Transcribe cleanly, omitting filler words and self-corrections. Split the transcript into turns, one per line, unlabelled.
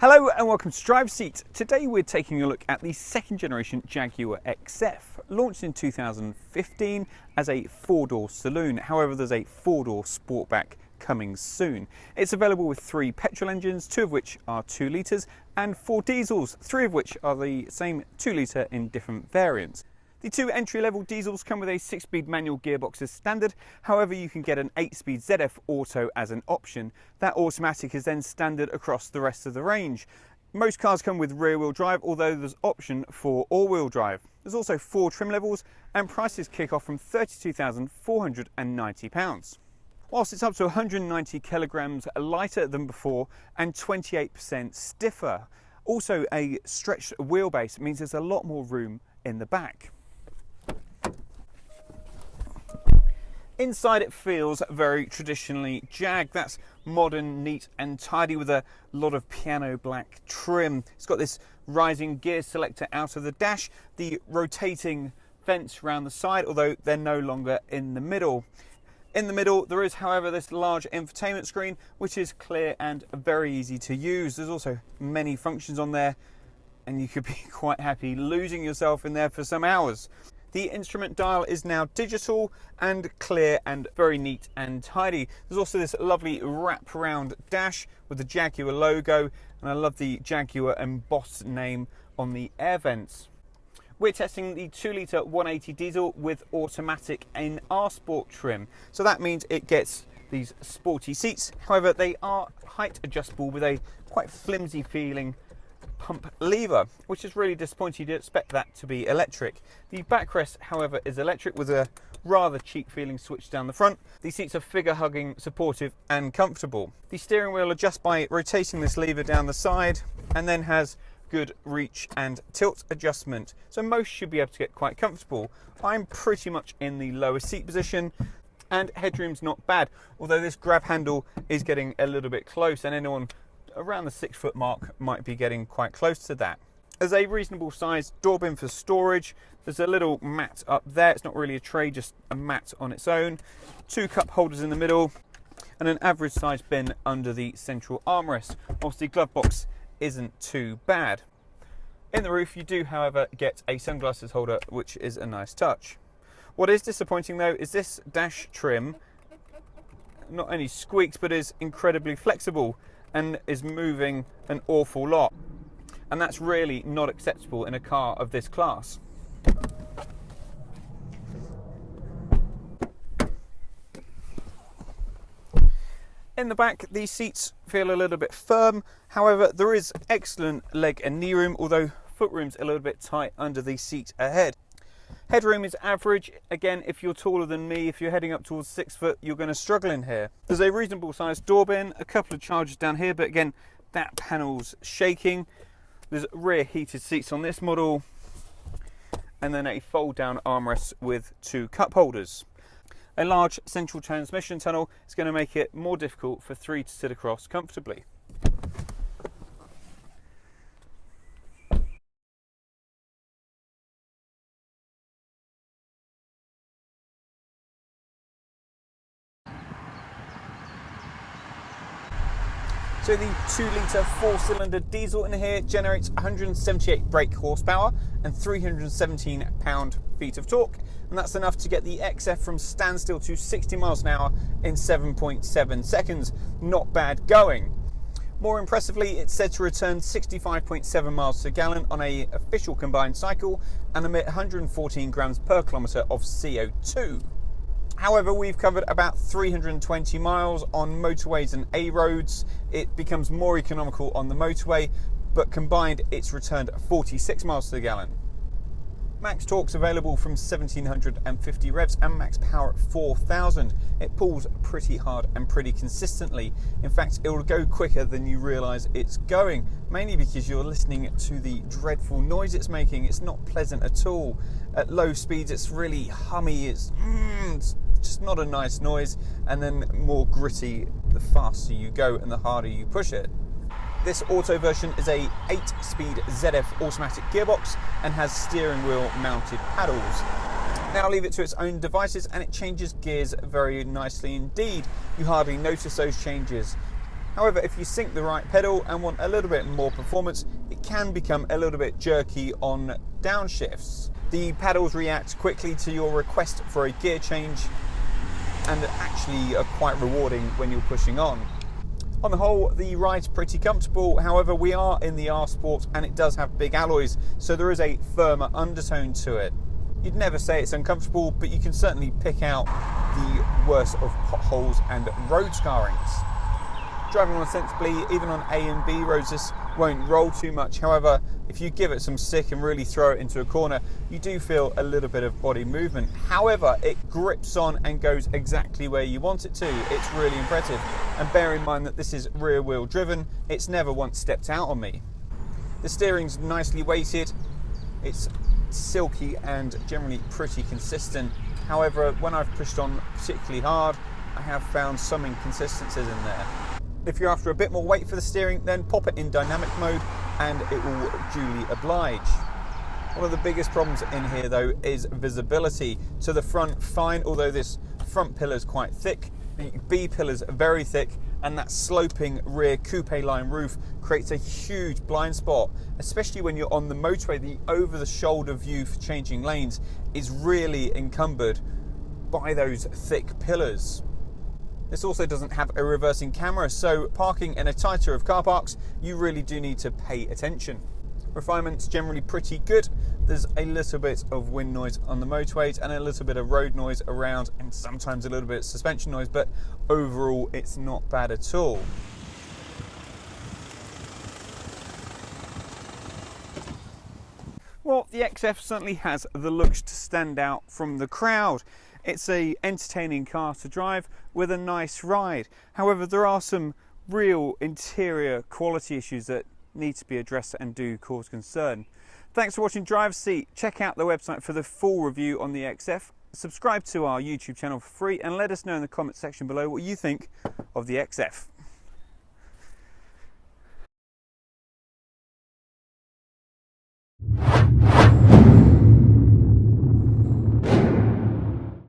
Hello and welcome to Drive Seat. Today we're taking a look at the second generation Jaguar XF, launched in 2015 as a four-door saloon. However, there's a four-door Sportback coming soon. It's available with 3 petrol engines, 2 of which are 2 litres, and 4 diesels, 3 of which are the same 2 litre in different variants. The 2 entry-level diesels come with a 6-speed manual gearbox as standard. However, you can get an 8-speed ZF Auto as an option. That automatic is then standard across the rest of the range. Most cars come with rear-wheel drive, although there's option for all-wheel drive. There's also 4 trim levels, and prices kick off from £32,490. Whilst it's up to 190 kilograms lighter than before and 28% stiffer. Also, a stretched wheelbase means there's a lot more room in the back. Inside it feels very traditionally Jag. That's modern, neat and tidy with a lot of piano black trim. It's got this rising gear selector out of the dash, the rotating vents around the side, although they're no longer in the middle. In the middle there is, however, this large infotainment screen which is clear and very easy to use. There's also many functions on there and you could be quite happy losing yourself in there for some hours. The instrument dial is now digital and clear and very neat and tidy. There's also this lovely wrap-around dash with the Jaguar logo, and I love the Jaguar embossed name on the air vents. We're testing the 2-litre 180 diesel with automatic in R Sport trim. So that means it gets these sporty seats. However, they are height adjustable with a quite flimsy feeling pump lever, which is really disappointing. You'd expect that to be electric. The backrest, however, is electric with a rather cheap feeling switch down the front. The seats are figure hugging, supportive and comfortable. The steering wheel adjusts by rotating this lever down the side and then has good reach and tilt adjustment, so most should be able to get quite comfortable. I'm pretty much in the lower seat position and headroom's not bad, although this grab handle is getting a little bit close and anyone around the 6-foot mark might be getting quite close to that. There's a reasonable sized door bin for storage. There's a little mat up there. It's not really a tray, just a mat on its own. 2 cup holders in the middle and an average sized bin under the central armrest, whilst the glove box isn't too bad. In the roof you do, however, get a sunglasses holder, which is a nice touch. What is disappointing though is this dash trim not only squeaks but is incredibly flexible and is moving an awful lot, and that's really not acceptable in a car of this class. In the back, these seats feel a little bit firm. However, there is excellent leg and knee room, although footroom's a little bit tight under the seat ahead. Headroom is average. Again, if you're taller than me, if you're heading up towards 6 foot, you're going to struggle in here. There's a reasonable sized door bin, a couple of chargers down here, but again, that panel's shaking. There's rear heated seats on this model, and then a fold down armrest with 2 cup holders. A large central transmission tunnel is going to make it more difficult for 3 to sit across comfortably. So the 2-litre 4-cylinder diesel in here generates 178 brake horsepower and 317 pound-feet of torque, and that's enough to get the XF from standstill to 60 miles an hour in 7.7 seconds. Not bad going. More impressively, it's said to return 65.7 miles per gallon on an official combined cycle and emit 114 grams per kilometre of CO2. However, we've covered about 320 miles on motorways and A roads. It becomes more economical on the motorway, but combined it's returned 46 miles to the gallon. Max torque's available from 1750 revs and max power at 4000. It pulls pretty hard and pretty consistently. In fact, it will go quicker than you realise it's going, mainly because you're listening to the dreadful noise it's making. It's not pleasant at all. At low speeds it's really hummy, it's just not a nice noise, and then more gritty the faster you go and the harder you push it. This auto version is a 8-speed ZF automatic gearbox and has steering wheel mounted paddles. Now leave it to its own devices and it changes gears very nicely indeed. You hardly notice those changes. However, if you sync the right pedal and want a little bit more performance, it can become a little bit jerky on downshifts. The pedals react quickly to your request for a gear change and actually are quite rewarding when you're pushing on. On the whole, the ride's pretty comfortable. However, we are in the R Sport and it does have big alloys, so there is a firmer undertone to it. You'd never say it's uncomfortable, but you can certainly pick out the worst of potholes and road scarrings. Driving on sensibly, even on A and B roads, this won't roll too much. However, if you give it some stick and really throw it into a corner, you do feel a little bit of body movement. However, it grips on and goes exactly where you want it to. It's really impressive. And bear in mind that this is rear wheel driven, it's never once stepped out on me. The steering's nicely weighted, it's silky and generally pretty consistent. However, when I've pushed on particularly hard, I have found some inconsistencies in there. If you're after a bit more weight for the steering, then pop it in dynamic mode and it will duly oblige. One of the biggest problems in here though is visibility. To the front, fine, although this front pillar is quite thick. The B pillar's very thick, and that sloping rear coupe line roof creates a huge blind spot, especially when you're on the motorway. The over the shoulder view for changing lanes is really encumbered by those thick pillars. This also doesn't have a reversing camera, so parking in a tighter of car parks, you really do need to pay attention. Refinement's generally pretty good. There's a little bit of wind noise on the motorways and a little bit of road noise around, and sometimes a little bit of suspension noise, but overall it's not bad at all. Well, the XF certainly has the looks to stand out from the crowd. It's an entertaining car to drive with a nice ride. However, there are some real interior quality issues that need to be addressed and do cause concern. Thanks for watching Driver's Seat. Check out the website for the full review on the XF. Subscribe to our YouTube channel for free and let us know in the comment section below what you think of the XF.